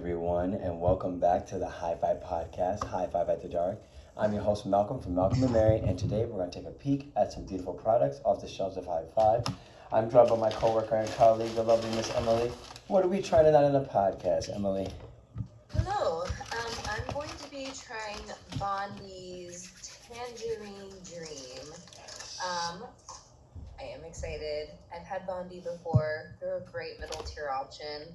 everyone, and welcome back to the HIGH-5 podcast, HIGH-5 at the Dark. I'm your host, Malcolm from Malcolm&Mary, and today we're going to take a peek at some beautiful products off the shelves of HIGH-5. I'm joined by my coworker and colleague, the lovely Miss Emily. What are we trying tonight on the podcast, Emily? Hello, I'm going to be trying Bondi's Tangerine Dream. I am excited. I've had Bondi before. They're a great middle tier option.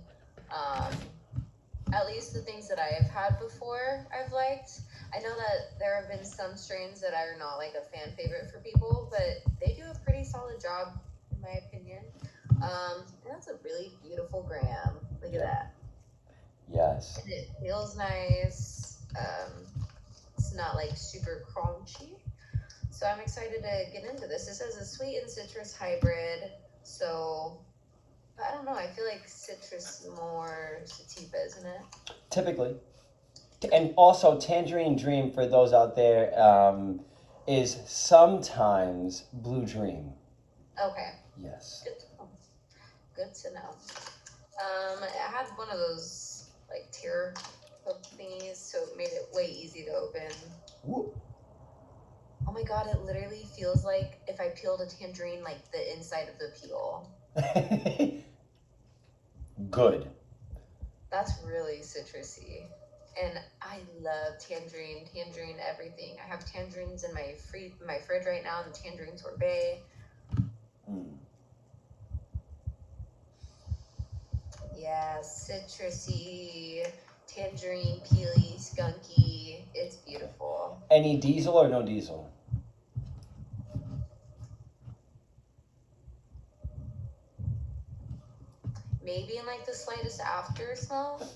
At least the things that I have had before, I've liked. I know that there have been some strains that are not like a fan favorite for people, but they do a pretty solid job, in my opinion. And that's a really beautiful gram. Look at that. Yes. And it feels nice. It's not like super crunchy. So I'm excited to get into this. This is a sweet and citrus hybrid. So I don't know. I feel like citrus more sativa, isn't it? Typically. And also, Tangerine Dream, for those out there, is sometimes Blue Dream. Okay. Yes. Good to know. I had one of those like tear hook thingies, so it made it way easy to open. Whoop. Oh my god, it literally feels like if I peeled a tangerine, like the inside of the peel. Good. That's really citrusy. And I love tangerine everything. I have tangerines in my fridge right now, and the tangerine sorbet. Yeah, citrusy, tangerine, peely, skunky. It's beautiful. Any diesel or no diesel? Maybe in like the slightest after smell,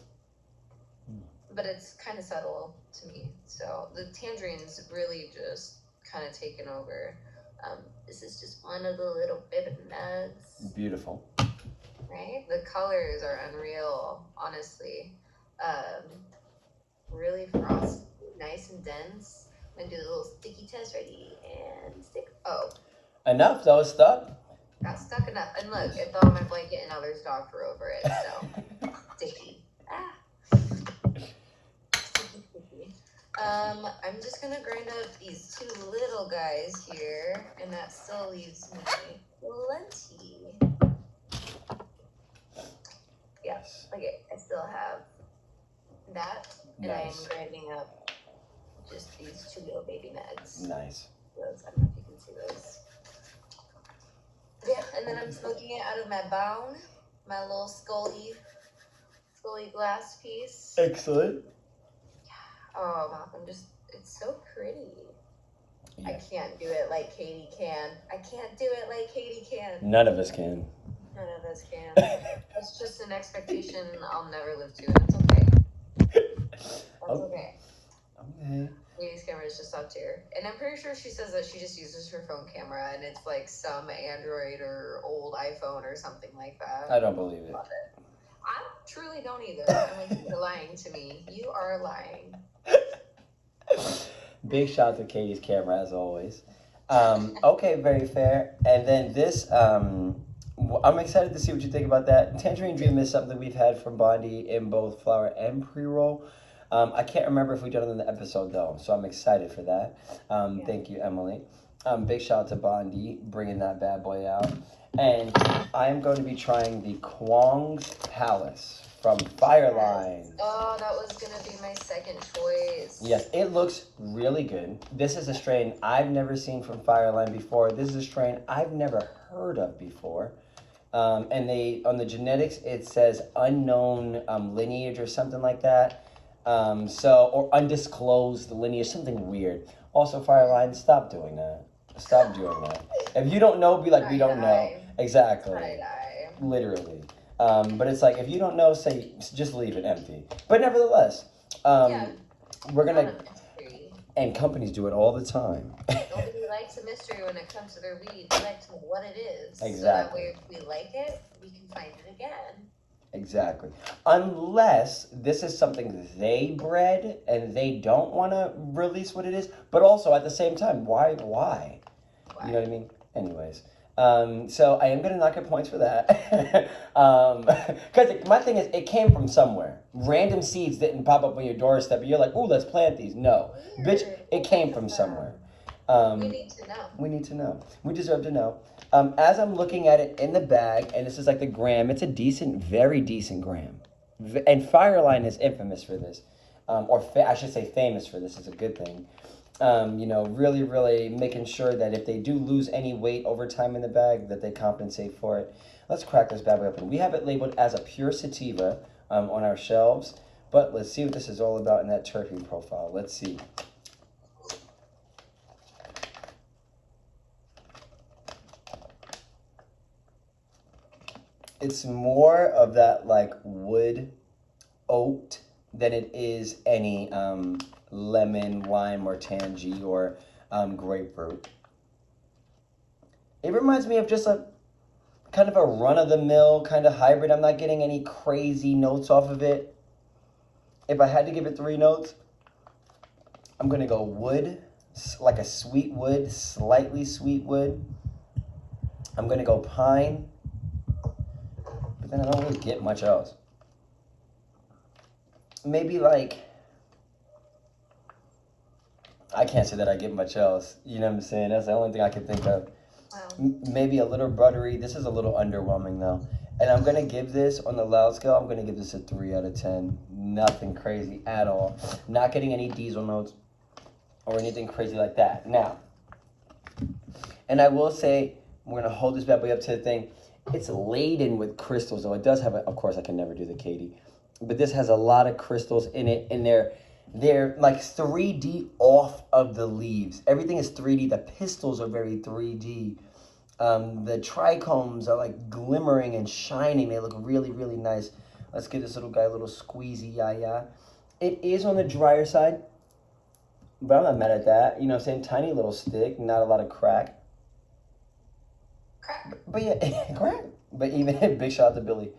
but it's kind of subtle to me. So the tangerine's really just kind of taken over. This is just one of the little bit of nugs. Beautiful. Right? The colors are unreal, honestly. Really frosty, nice and dense. I'm gonna do the little sticky test. Ready and stick. Oh. Enough, though, stuck. Got stuck enough. And look, it fell on my blanket and now there's dog fur over it. So sticky. Sticky. I'm just gonna grind up these two little guys here, and that still leaves me plenty. Yes. Okay, I still have that, and Nice. I am grinding up just these two little baby nugs. Nice. Those, I don't know if you can see those. Yeah, and then I'm smoking it out of my bown, my little scully glass piece. Excellent. Oh, Malcolm, it's so pretty. Yeah. I can't do it like Katie can. None of us can. None of us can. It's just an expectation I'll never live to, and it's okay. That's okay. Okay. Katie's camera is just up here. And I'm pretty sure she says that she just uses her phone camera, and it's like some Android or old iPhone or something like that. I don't believe it. Love it. I truly don't either. I'm like, you're lying to me. You are lying. Big shout out to Katie's camera, as always. Okay, very fair. And then this, I'm excited to see what you think about that. Tangerine Dream is something we've had from Bondi in both flower and pre-roll. I can't remember if we done it in the episode, though, so I'm excited for that. Thank you, Emily. Big shout out to Bondi, bringing that bad boy out. And I'm going to be trying the Kwongs Palace from Fireline. Oh, that was going to be my second choice. Yes, it looks really good. This is a strain I've never seen from Fireline before. This is a strain I've never heard of before. And on the genetics, it says unknown lineage or something like that. Or undisclosed lineage, something weird. Also, Fireline, stop doing that. Stop doing that. If you don't know, be like, we don't know. Exactly. Literally. But it's like, if you don't know, just leave it empty. But nevertheless, we're going to, and companies do it all the time. Nobody likes a mystery when it comes to their weed. They like to know what it is. Exactly. So that way, if we like it, we can find it again. Exactly. Unless this is something they bred and they don't want to release what it is. But also, at the same time, why? You know what I mean? Anyways. So I am gonna not get points for that. Because my thing is, it came from somewhere. Random seeds didn't pop up on your doorstep, and you're like, "Ooh, let's plant these." No, bitch, it came from somewhere. We need to know. We need to know. We deserve to know. As I'm looking at it in the bag, and this is like the gram, it's a decent, very decent gram. And Fireline is infamous for this, I should say famous for this. Is a good thing. Really, really making sure that if they do lose any weight over time in the bag, that they compensate for it. Let's crack this bad boy open. We have it labeled as a pure sativa on our shelves, but let's see what this is all about in that terpene profile. Let's see. It's more of that like wood oat than it is any lemon, lime, or tangy or grapefruit. It reminds me of just a kind of a run-of-the-mill kind of hybrid. I'm not getting any crazy notes off of it. If I had to give it 3 notes, I'm gonna go wood, like a sweet wood, slightly sweet wood. I'm gonna go pine, but then I don't really get much else. Maybe like, I can't say that I get much else. You know what I'm saying? That's the only thing I can think of. Wow. Maybe a little buttery. This is a little underwhelming though. And I'm going to give this, on the loud scale, I'm going to give this a 3 out of 10. Nothing crazy at all. Not getting any diesel notes or anything crazy like that. Now, and I will say, we're going to hold this bad boy up to the thing. It's laden with crystals, though. It does have, of course, I can never do the Katie. But this has a lot of crystals in it, and they're like 3D off of the leaves. Everything is 3D. The pistils are very 3D. The trichomes are like glimmering and shining. They look really, really nice. Let's give this little guy a little squeezy, yeah. It is on the drier side, but I'm not mad at that. You know what I'm saying? Tiny little stick, not a lot of crack. But yeah, crack. But even, big shout out to Billy.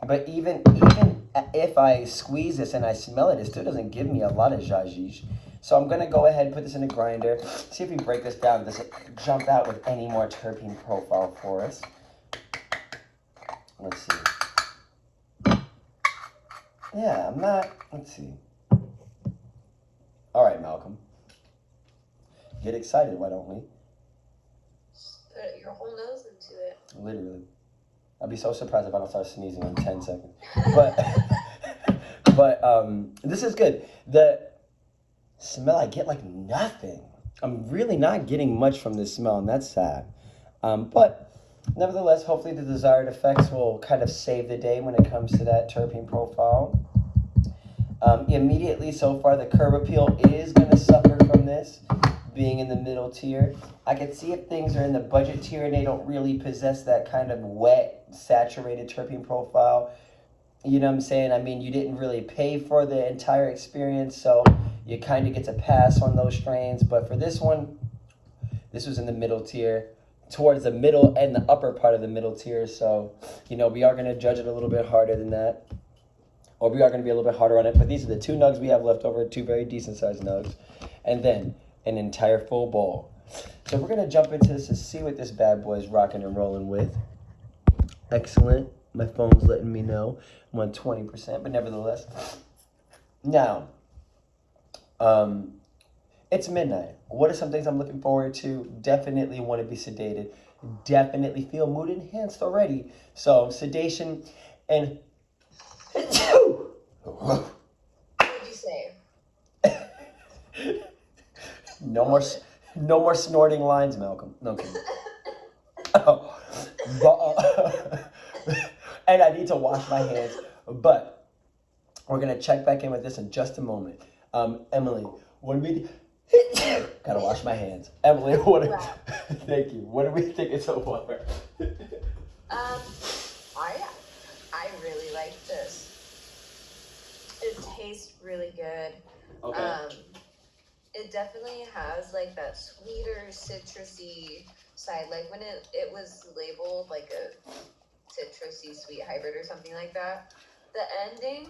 But even if I squeeze this and I smell it, it still doesn't give me a lot of zhajish. So I'm going to go ahead and put this in a grinder. See if we break this down. Does it jump out with any more terpene profile for us? Let's see. Yeah, I'm not. Let's see. All right, Malcolm. Get excited, why don't we? Put your whole nose into it. Literally. I'd be so surprised if I don't start sneezing in 10 seconds. But this is good. The smell, I get like nothing. I'm really not getting much from this smell, and that's sad. But nevertheless, hopefully the desired effects will kind of save the day when it comes to that terpene profile. Immediately, so far, the curb appeal is going to suffer from this being in the middle tier. I can see if things are in the budget tier and they don't really possess that kind of wet, saturated terpene profile. You know what I'm saying? I mean, you didn't really pay for the entire experience, so you kind of get to pass on those strains. But for this one, this was in the middle tier, towards the middle and the upper part of the middle tier. So, we are going to judge it a little bit harder than that. Or we are going to be a little bit harder on it. But these are the 2 nugs we have left over, 2 very decent sized nugs. And then an entire full bowl. So we're going to jump into this and see what this bad boy is rocking and rolling with. Excellent. My phone's letting me know I'm on 20%, but nevertheless. Now, it's midnight. What are some things I'm looking forward to? Definitely want to be sedated. Definitely feel mood enhanced already. So sedation and... What did you say? No more snorting lines, Malcolm. No kidding. Oh, and I need to wash my hands. But we're gonna check back in with this in just a moment. Emily, what do we? Gotta wash my hands. Emily, thank you. What are we thinking so far? I really like this. It tastes really good. Okay. It definitely has like that sweeter citrusy side. Like when it was labeled like a citrusy sweet hybrid or something like that. The ending,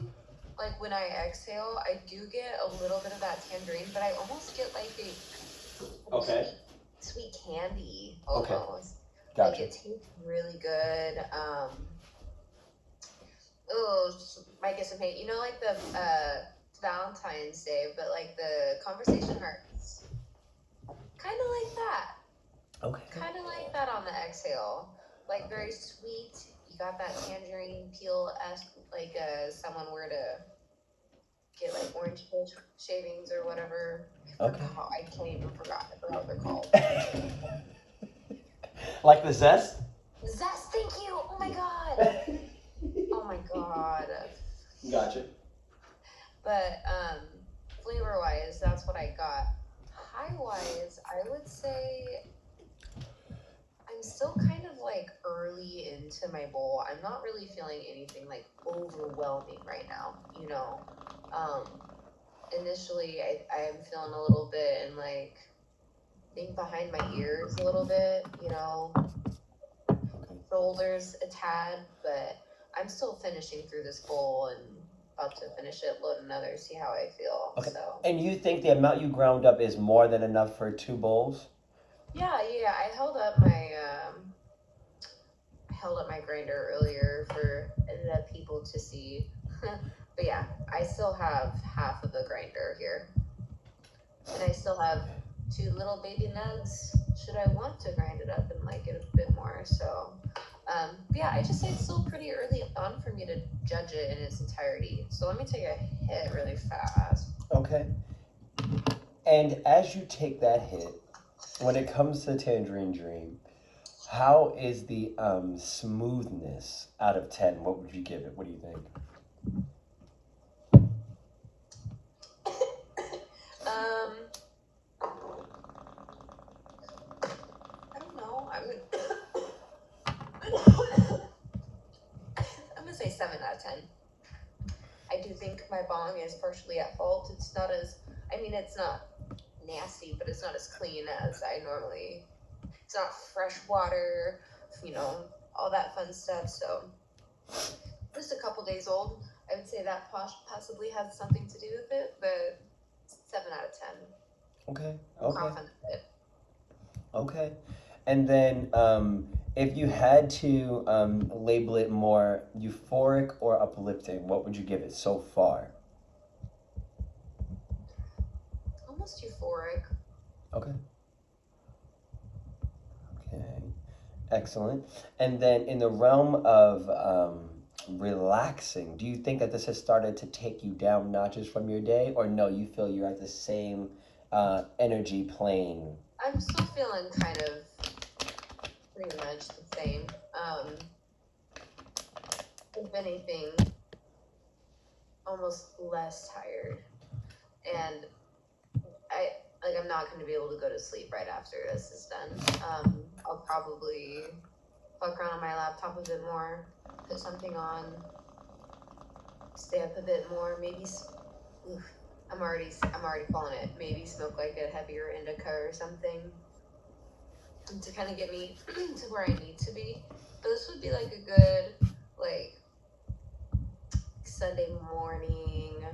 like when I exhale, I do get a little bit of that tangerine, but I almost get like a Okay. sweet candy almost. Like Gotcha. it tastes really good. Oh, might get some hate. You know, like the Valentine's Day, but like the conversation hearts. Kind of like that. Okay. Kind of like that on the exhale. Like very sweet. You got that tangerine peel esque, like someone were to get like orange peel shavings or whatever. Okay. I can't even forgot. I forgot what they're called. Like the zest? Zest, thank you. Oh my god. Oh my god. Gotcha. But flavor wise, that's what I got. High wise, I would say I'm still kind of like early into my bowl. I'm not really feeling anything like overwhelming right now, you know. Initially I am feeling a little bit and like being behind my ears a little bit, you know, shoulders a tad, but I'm still finishing through this bowl and about to finish it, load another, see how I feel. Okay. So And you think the amount you ground up is more than enough for 2 bowls? yeah, I held up my grinder earlier for the people to see. But yeah, I still have half of the grinder here. And I still have 2 little baby nugs should I want to grind it up and like it a bit more. So yeah, I just say it's still pretty early on for me to judge it in its entirety. So let me take a hit really fast. Okay. And as you take that hit, when it comes to Tangerine Dream, how is the smoothness out of 10? What would you give it? What do you think? I don't know. I'm gonna say 7 out of 10. I do think my bong is partially at fault. It's not as, I mean, it's not nasty, but it's not as clean as I normally. It's not fresh water, you know, all that fun stuff. So, just a couple days old. I would say that possibly has something to do with it, but 7 out of 10. Okay. I'm Okay. confident of it. Okay. And then if you had to label it more euphoric or uplifting, what would you give it so far? Almost euphoric. Okay. Okay. Excellent. And then in the realm of relaxing, do you think that this has started to take you down notches from your day, or no, you feel you're at the same energy plane? I'm still feeling kind of pretty much the same. If anything, almost less tired. And I'm not going to be able to go to sleep right after this is done. I'll probably fuck around on my laptop a bit more, put something on, stay up a bit more, maybe. I'm already calling it. Maybe smoke like a heavier indica or something to kind of get me to where I need to be. But this would be like a good like Sunday morning.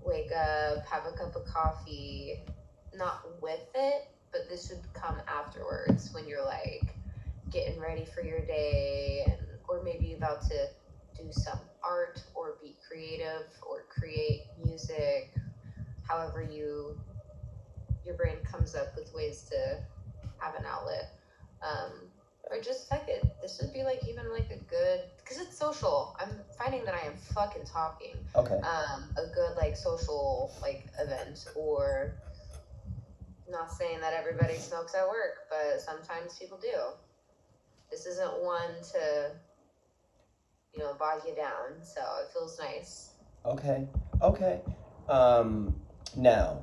Wake up, have a cup of coffee, not with it, but this should come afterwards when you're like getting ready for your day or maybe about to do some art or be creative or create music, however your brain comes up with ways to have an outlet. Or just fuck it. This would be like even like a good, because it's social. I'm finding that I am fucking talking. Okay. A good like social like event, or not saying that everybody smokes at work, but sometimes people do. This isn't one to, you know, bog you down, so it feels nice. Okay. Okay. Now,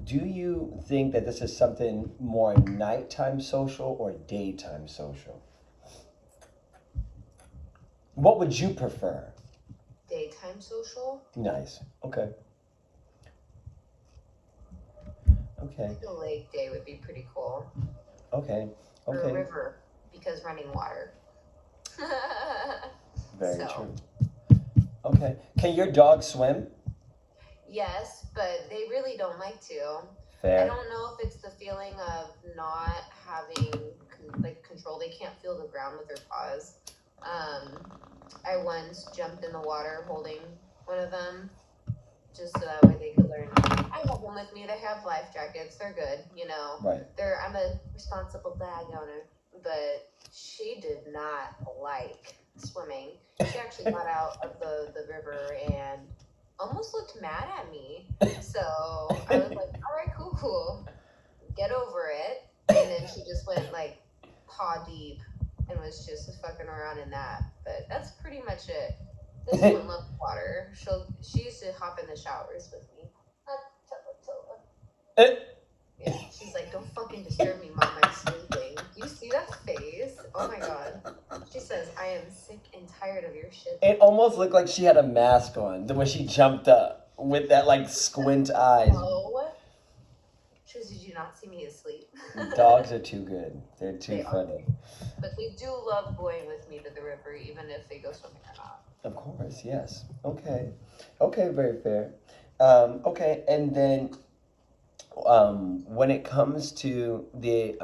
do you think that this is something more nighttime social or daytime social? What would you prefer? Daytime social? Nice. Okay. Okay. I think a lake day would be pretty cool. Okay. Or Okay. a river, because running water. Very true. Okay. Can your dog swim? Yes, but they really don't like to. Fair. I don't know if it's the feeling of not having control. They can't feel the ground with their paws. I once jumped in the water holding one of them, just so that way they could learn. I have them with me. They have life jackets. They're good, you know. Right. I'm a responsible dog owner, but she did not like swimming. She actually got out of the river and almost looked mad at me. So I was like, all right, cool. Get over it. And then she just went like paw deep and was just fucking around in that. But that's pretty much it. This one loves water. She used to hop in the showers with me. Yeah, she's like, don't fucking disturb me, Mom, I'm sleeping. You see that face? Oh my god. She says, I am sick and tired of your shit. It almost looked like she had a mask on when she jumped up with that like squint eyes. Oh. She says, did you not see me asleep? Dogs are too good. They're too funny. But they do love going with me to the river, even if they go swimming or not. Of course, yes. Okay, very fair. Okay, and then when it comes to the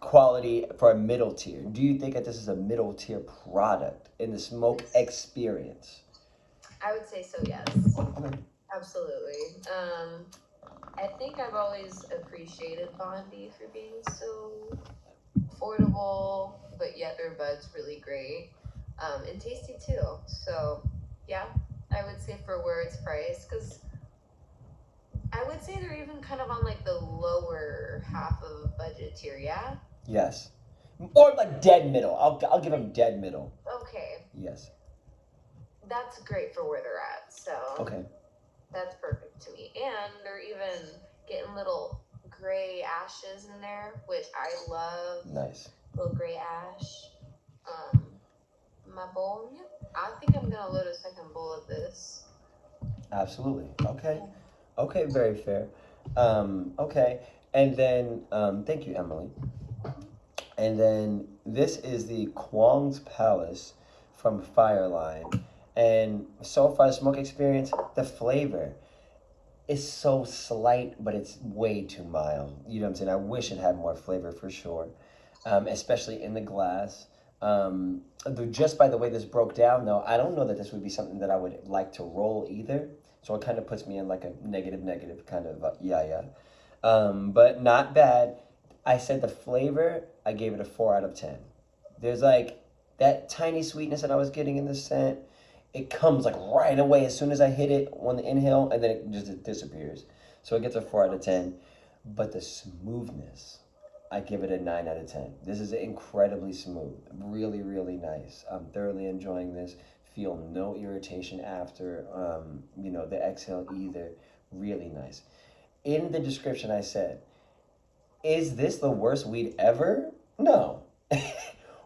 quality for a middle tier, do you think that this is a middle tier product in the smoke experience? I would say so, yes. Okay. Absolutely. I think I've always appreciated Bondi for being so affordable, but yet their bud's really great. And tasty too. So yeah, I would say for where it's priced, because I would say they're even kind of on like the lower half of budget tier, yeah? Yes. Or like dead middle. I'll give them dead middle. Okay. Yes. That's great for where they're at. So okay. That's perfect to me. And they're even getting little gray ashes in there, which I love. Nice. Little gray ash. My bowl, yeah. I think I'm gonna load a second bowl of this. Absolutely. Okay. Okay, very fair. Okay. And then thank you, Emily. And then this is the Kwongs Palace from Fireline. And so far, the smoke experience, the flavor is so slight, but it's way too mild. You know what I'm saying? I wish it had more flavor for sure, especially in the glass. Just by the way this broke down, though, I don't know that this would be something that I would like to roll either. So it kind of puts me in like a negative kind of but not bad. I said the flavor, I gave it a 4 out of 10. There's like that tiny sweetness that I was getting in the scent. It comes like right away as soon as I hit it on the inhale, and then it just disappears. So it gets a 4 out of 10. But the smoothness, I give it a 9 out of 10. This is incredibly smooth. Really, really nice. I'm thoroughly enjoying this. Feel no irritation after, the exhale either. Really nice. In the description I said, is this the worst weed ever? No.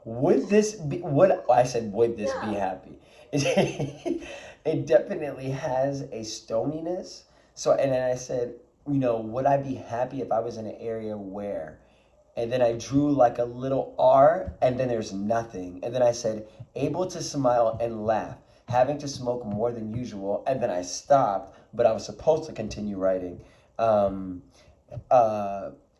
Would this be happy? It definitely has a stoniness. So, and then I said, would I be happy if I was in an area where, and then I drew like a little R, and then there's nothing. And then I said, able to smile and laugh, having to smoke more than usual. And then I stopped, but I was supposed to continue writing.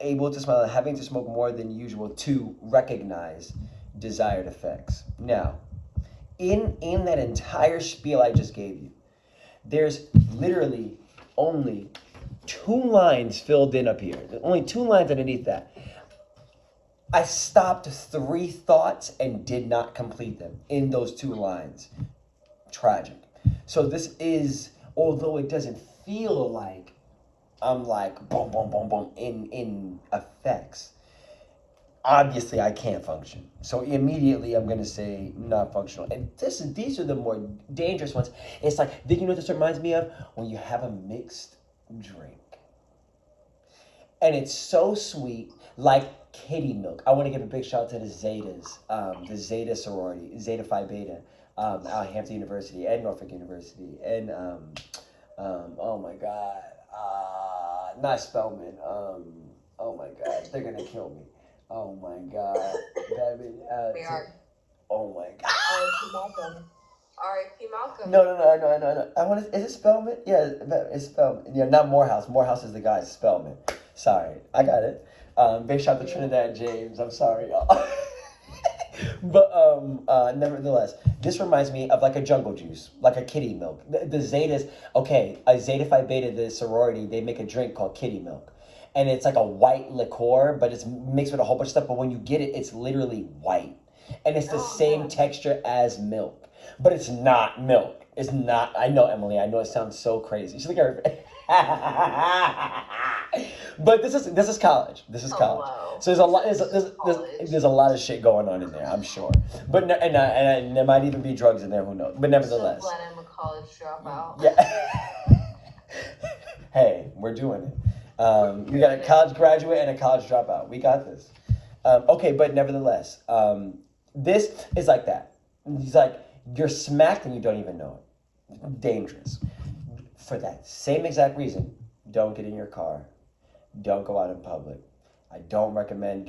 Able to smile and having to smoke more than usual to recognize desired effects. Now, in that entire spiel I just gave you, there's literally only 2 lines filled in up here. There's only 2 lines underneath that. I stopped 3 thoughts and did not complete them in those 2 lines. Tragic. So this is, although it doesn't feel like I'm like boom, boom, boom, boom in effects, obviously I can't function. So immediately I'm gonna say not functional. And these are the more dangerous ones. It's like, you know what this reminds me of? When you have a mixed drink. And it's so sweet, like kitty milk. I want to give a big shout out to the Zetas, the Zeta sorority, Zeta Phi Beta, out of Hampton University and Norfolk University. And oh my God, not Spellman. Oh my God, they're gonna kill me. Oh my God, We are. Oh my God. R.I.P. Malcolm. R.I.P. Malcolm. No. Is it Spellman? Yeah, it's Spellman. Yeah, not Morehouse. Morehouse is the guy. Spellman. Sorry, I got it. Big shout out to Trinidad James. I'm sorry, y'all. But nevertheless, this reminds me of like a jungle juice, like a kitty milk. The Zetas, okay, a Zeta Phi Beta, the sorority, they make a drink called kitty milk. And it's like a white liqueur, but it's mixed with a whole bunch of stuff. But when you get it, it's literally white. And it's the same texture as milk. But it's not milk. It's not. I know, Emily. I know it sounds so crazy. She's like, but this is college. This is college. Wow. So there's a lot. There's a lot of shit going on in there. I'm sure. But and there might even be drugs in there. Who knows? But nevertheless. So glad I'm a college dropout. Yeah. Hey, we're doing it. We got a college graduate and a college dropout. We got this. Okay, but nevertheless, this is like that. He's like, you're smacked and you don't even know it. Dangerous. For that same exact reason, don't get in your car. Don't go out in public. I don't recommend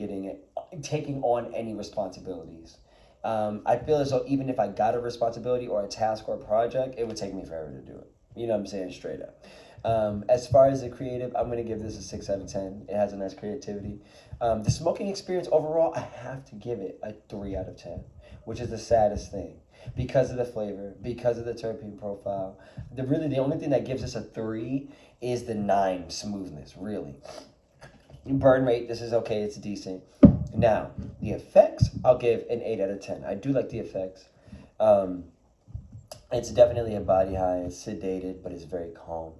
taking on any responsibilities. I feel as though even if I got a responsibility or a task or a project, it would take me forever to do it. You know what I'm saying? Straight up. As far as the creative, I'm going to give this a 6 out of 10. It has a nice creativity. The smoking experience overall, I have to give it a 3 out of 10, which is the saddest thing. Because of the flavor, because of the terpene profile. The only thing that gives us a 3 is the 9 smoothness, really. Burn rate, this is okay, it's decent. Now, the effects, I'll give an 8 out of 10. I do like the effects. It's definitely a body high, it's sedated, but it's very calm.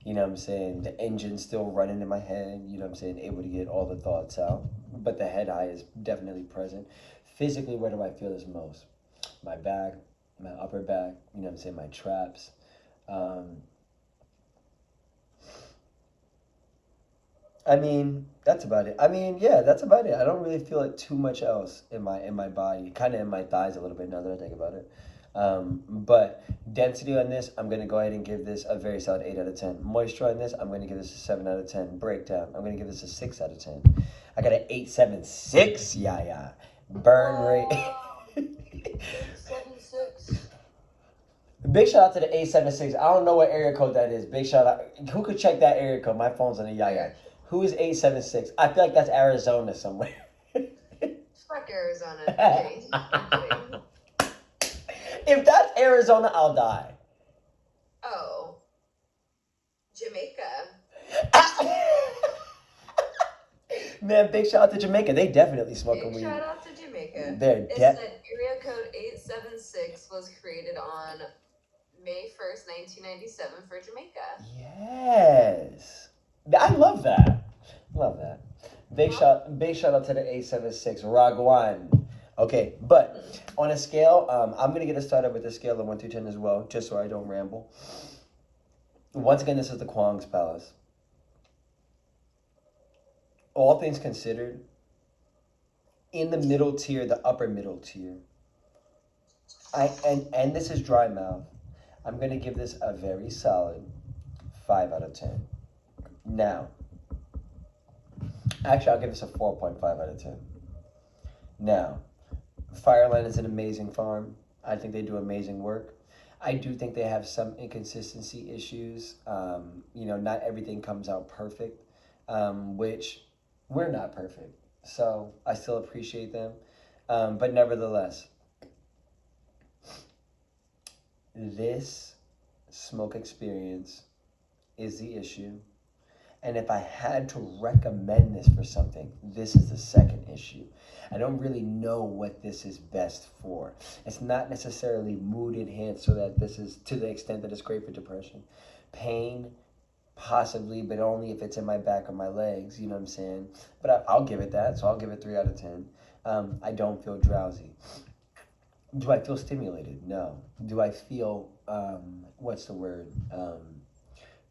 You know what I'm saying? The engine's still running in my head, you know what I'm saying? Able to get all the thoughts out. But the head high is definitely present. Physically, where do I feel this most? My back, my upper back, you know what I'm saying? My traps. I mean, that's about it. I mean, yeah, that's about it. I don't really feel like too much else in my body. Kind of in my thighs a little bit now that I think about it. But density on this, I'm going to go ahead and give this a very solid 8 out of 10. Moisture on this, I'm going to give this a 7 out of 10. Breakdown, I'm going to give this a 6 out of 10. I got an 876, yeah. Burn rate. 876. Big shout out to the 876. I don't know what area code that is. Big shout out. Who could check that area code? My phone's on the yaya. Who is 876? I feel like that's Arizona somewhere. Fuck Arizona. Okay. If that's Arizona, I'll die. Oh. Jamaica. Man, big shout out to Jamaica. They definitely smoking weed. Shout out to Jamaica. They're It said area code 876 was created on May 1st, 1997 for Jamaica. Yes. I love that. Love that. Big shout out to the 876. Ragwan. Okay, but on a scale, I'm going to get us started with a scale of 1 through 10 as well, just so I don't ramble. Once again, this is the Kwongs Palace. All things considered, in the middle tier, the upper middle tier, and this is dry mouth, I'm going to give this a very solid 5 out of 10. Now, actually, I'll give this a 4.5 out of 10. Now, Fireline is an amazing farm. I think they do amazing work. I do think they have some inconsistency issues. Not everything comes out perfect, which we're not perfect. So I still appreciate them. But nevertheless, this smoke experience is the issue. And if I had to recommend this for something, this is the second issue. I don't really know what this is best for. It's not necessarily mood enhanced so that this is to the extent that it's great for depression. Pain, possibly, but only if it's in my back or my legs, you know what I'm saying? But I'll give it that, so I'll give it 3 out of 10. I don't feel drowsy. Do I feel stimulated? No. Do I feel,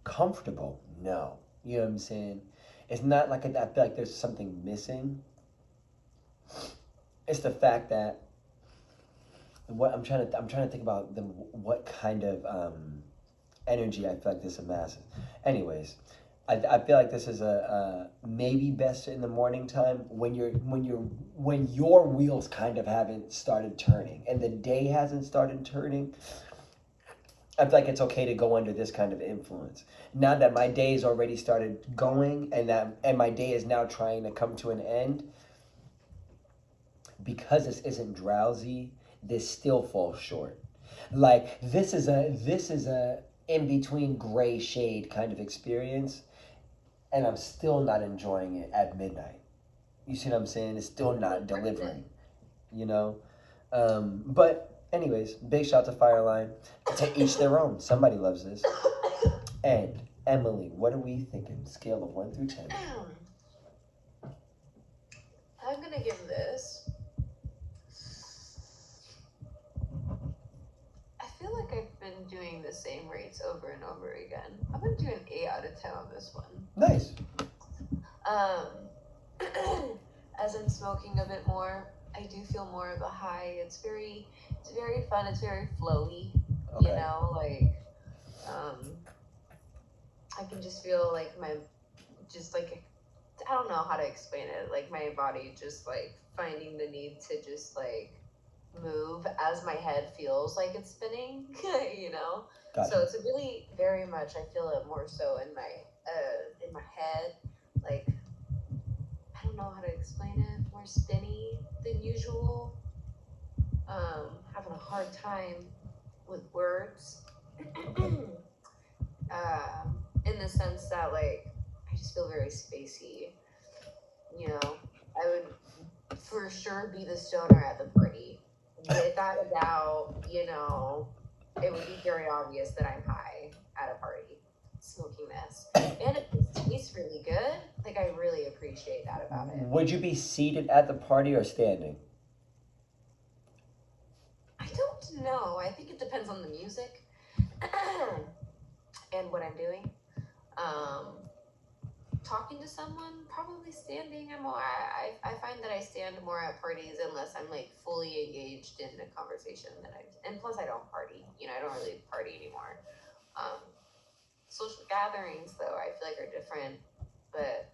comfortable? No. You know what I'm saying? It's not like I feel like there's something missing. It's the fact that I'm trying to think about what kind of energy I feel like this amasses. Anyways, I feel like this is a maybe best in the morning time when your wheels kind of haven't started turning and the day hasn't started turning. I feel like it's okay to go under this kind of influence. Now that my day's already started going and my day is now trying to come to an end, because this isn't drowsy, this still falls short. Like this is a in between gray shade kind of experience, and I'm still not enjoying it at midnight. You see what I'm saying? It's still not delivering, you know? But anyways, big shout to Fireline. To each their own. Somebody loves this. And Emily, what are we thinking? Scale of 1 through 10. I'm gonna give this. I feel like I've been doing the same rates over and over again. I'm gonna do an 8 out of 10 on this one. Nice. As I'm smoking a bit more, I do feel more of a high. It's very fun. It's very flowy. Okay. You know, like, I can just feel like I don't know how to explain it. Like my body just like finding the need to just like move as my head feels like it's spinning. You know. Gotcha. So it's a really very much. I feel it more so in my head, like. I don't know how to explain it. More spinny than usual. Having a hard time with words. In the sense that like I just feel very spacey. You know, I would for sure be the stoner at the party. Without a doubt, you know, it would be very obvious that I'm high at a party smoking this. And it tastes really good. Like I really appreciate that about it. Would you be seated at the party or standing? I don't know. I think it depends on the music and what I'm doing. Talking to someone, probably standing. I find that I stand more at parties unless I'm like fully engaged in a conversation and plus I don't party. You know, I don't really party anymore. Social gatherings though, I feel like are different, but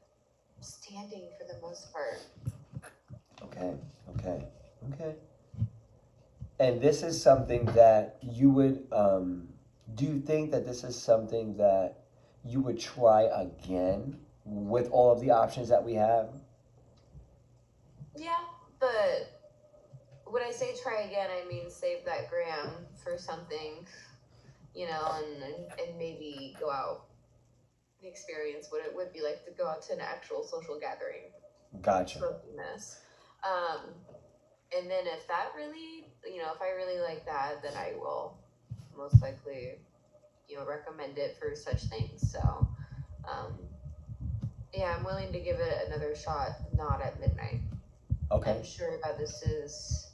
standing for the most part. Okay. And this is something that you would, do you think that this is something that you would try again with all of the options that we have? Yeah, but when I say try again, I mean save that gram for something, you know, and maybe go out and experience what it would be like to go out to an actual social gathering. Gotcha. Smoking this. And then if that really, you know, if I really like that, then I will most likely, you know, recommend it for such things. So, yeah, I'm willing to give it another shot, not at midnight. Okay. I'm sure that this is,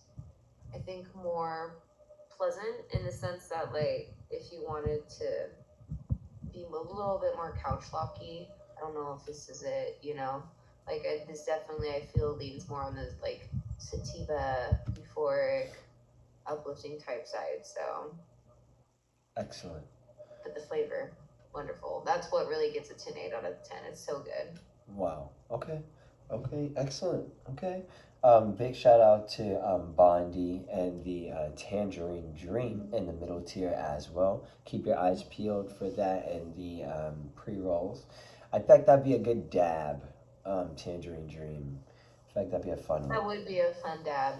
I think, more pleasant in the sense that, like, if you wanted to be a little bit more couch locky, I don't know if this is it, you know? Like, this definitely, I feel, leans more on the, like, sativa, euphoric, uplifting type side, so. Excellent. But the flavor, wonderful. That's what really gets it to an 8 out of 10. It's so good. Wow. Okay. Excellent. Okay. Big shout out to Bondi and the Tangerine Dream in the middle tier as well. Keep your eyes peeled for that and the pre-rolls. I think that'd be a good dab, Tangerine Dream. I think that'd be a fun one. That would be a fun dab.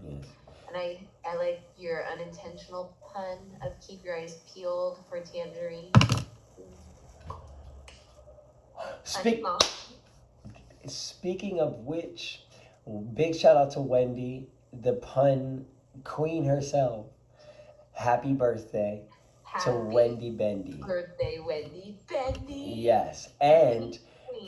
Yes. And I like your unintentional pun of keep your eyes peeled for Tangerine. Speaking of which, big shout out to Wendy, the pun queen herself. Happy birthday to Wendy Bendy. Birthday, Wendy Bendy. Yes, and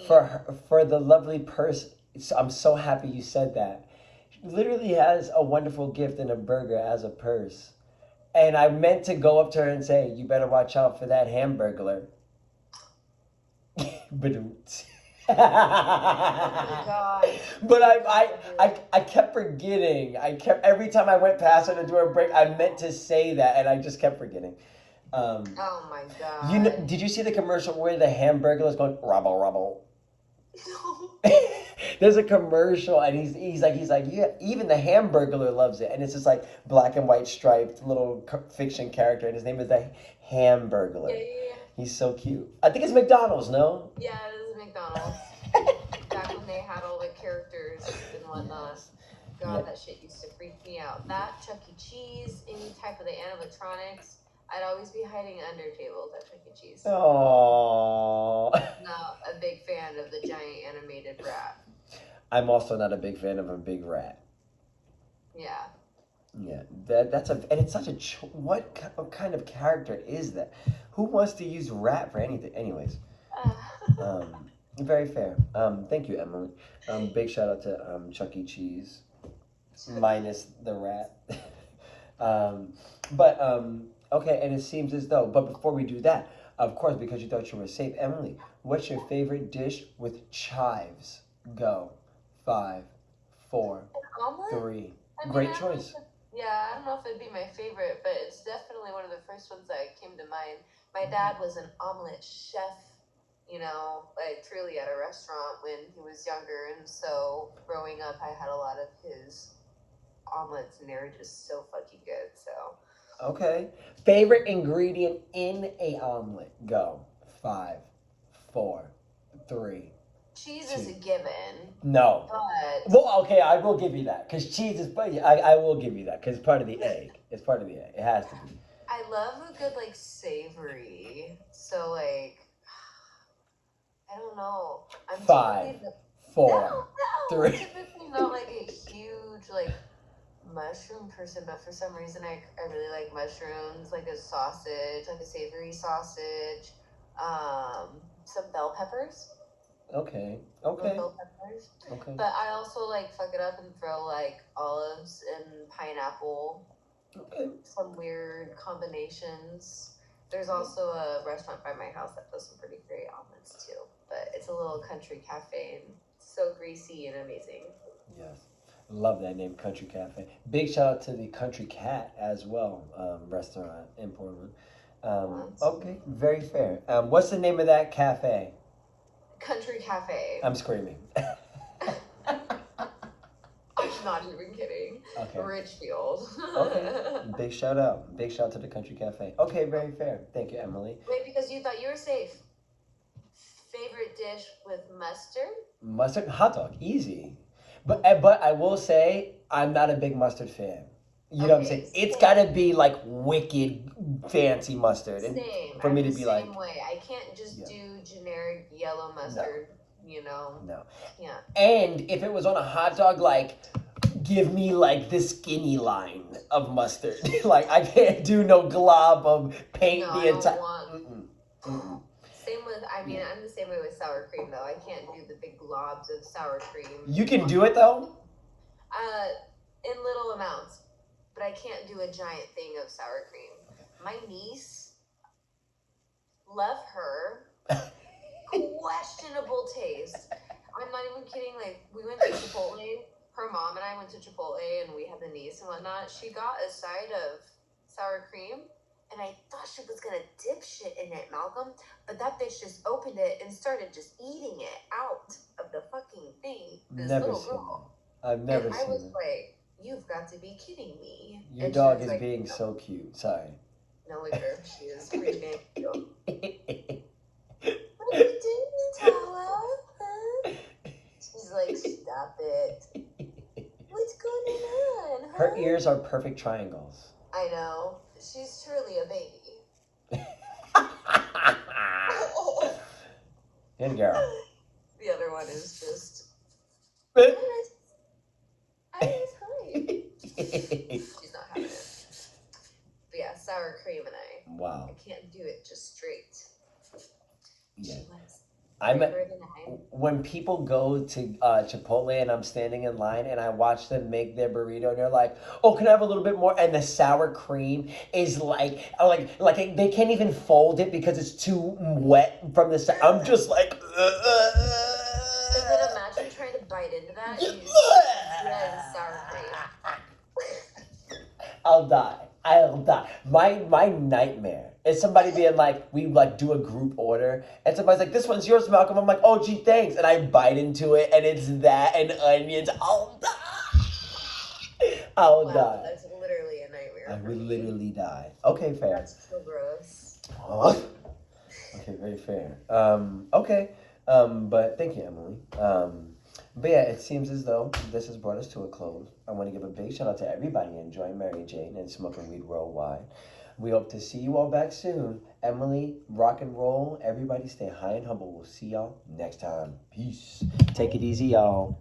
for the lovely person, I'm so happy you said that. She literally has a wonderful gift in a burger as a purse. And I meant to go up to her and say, you better watch out for that hamburglar. But oh my God. But I kept forgetting. Every time I went past her to do a break, I meant to say that, and I just kept forgetting. Oh my God. Did you see the commercial where the hamburger is going rubble rubble? No. There's a commercial, and he's like, yeah, even the Hamburglar loves it, and it's just like black and white striped little fiction character, and his name is the Yeah, Hamburglar. yeah, yeah. He's so cute. I think it's McDonald's, no? Yeah, it is McDonald's. Back when they had all the characters and whatnot. Yes. God, Yeah. that shit used to freak me out. That, Chuck E. Cheese, any type of the animatronics, I'd always be hiding under tables at Chuck E. Cheese. Oh. Not a big fan of the giant animated rat. I'm also not a big fan of a big rat. Yeah. Yeah, that's and it's such a what kind of character is that? Who wants to use rat for anything? Anyways, very fair. Thank you, Emily. Big shout out to Chuck E. Cheese, minus the rat. But okay, and it seems as though. But before we do that, of course, because you thought you were safe, Emily, what's your favorite dish with chives? Go, 5, 4, Omelet? 3. I mean, Great choice. Yeah, I don't know if it'd be my favorite, but it's definitely one of the first ones that came to mind. My dad was an omelet chef, you know, like truly at a restaurant when he was younger, and so growing up, I had a lot of his omelets, and they were just so fucking good. So Okay. Favorite ingredient in a omelet? Go. 5, 4, 3. cheese is a given, No. but Well, okay, I will give you that because cheese is. I will give you that because it's part of the egg. It's part of the egg. It has to be. I love a good like savory. So like, I don't know. I'm 5, typically 4, I'm 3. typically not like a huge like mushroom person, but for some reason I really like mushrooms, like a sausage, like a savory sausage, some bell peppers. Okay. Those Okay. bell peppers. Okay. But I also like fuck it up and throw like olives and pineapple, Okay. some weird combinations. There's also a restaurant by my house that does some pretty great omelets too. But it's a little country cafe and so greasy and amazing. Yes. Love that name, Country Cafe. Big shout out to the Country Cat as well, restaurant in Portland. Okay, very fair. What's the name of that cafe? Country Cafe. I'm screaming. I'm not even kidding. Okay. Richfield. Okay. Big shout out. Big shout out to the Country Cafe. Okay, very fair. Thank you, Emily. Wait, because you thought you were safe. Favorite dish with mustard? Mustard hot dog, easy. But I will say I'm not a big mustard fan. You know what I'm saying? It's gotta be like wicked fancy mustard, and Same. for me I'm to the be same like, way. I can't just do generic yellow mustard. You know. no. Yeah. And if it was on a hot dog, like, give me like the skinny line of mustard. Like I can't do no glob of paint No, the I entire. don't want. Same with. I mean, I'm the same way with sour cream though. I can't do the big globs of sour cream. You can do it though. In little amounts, but I can't do a giant thing of sour cream. My niece, love her, questionable taste. I'm not even kidding. Like we went to Chipotle. Her mom and I went to Chipotle, and we had the niece and whatnot. She got a side of sour cream, and I thought she was gonna dip shit in it, Malcolm. But that bitch just opened it and started just eating it out of the fucking thing. This Never little seen girl. that. I've never and seen I was it. like, "You've got to be kidding me!" Your and dog was is like, being "No, so cute. Sorry. no liquor. She is pretty damn cute." What are you doing, Tala? Huh? She's like, "Stop it. What's going on?" Huh? Her ears are perfect triangles. I know. She's truly a baby. Good girl. The other one is just. But- Hi. She's not having it. But yeah, sour cream and I Wow. can't do it just straight. Yeah. She was I'm braver than I. when people go to Chipotle and I'm standing in line and I watch them make their burrito and they're like, "Oh, can I have a little bit more?" And the sour cream is like they can't even fold it because it's too wet from the. I'm just like. And then imagine trying to bite into that and you just dread sour cream. I'll die. My nightmare is somebody being like, we like do a group order, and somebody's like, "This one's yours, Malcolm." I'm like, "Oh, gee, thanks," and I bite into it, and it's that and onions. I'll die. I'll Wow, die. that's literally a nightmare. I for would me. literally die. Okay, fair. That's so gross. Okay, very fair. Okay. But thank you, Emily. But yeah, it seems as though this has brought us to a close. I want to give a big shout out to everybody enjoying Mary Jane and smoking weed worldwide. We hope to see you all back soon. Emily, rock and roll. Everybody stay high and humble. We'll see y'all next time. Peace. Take it easy, y'all.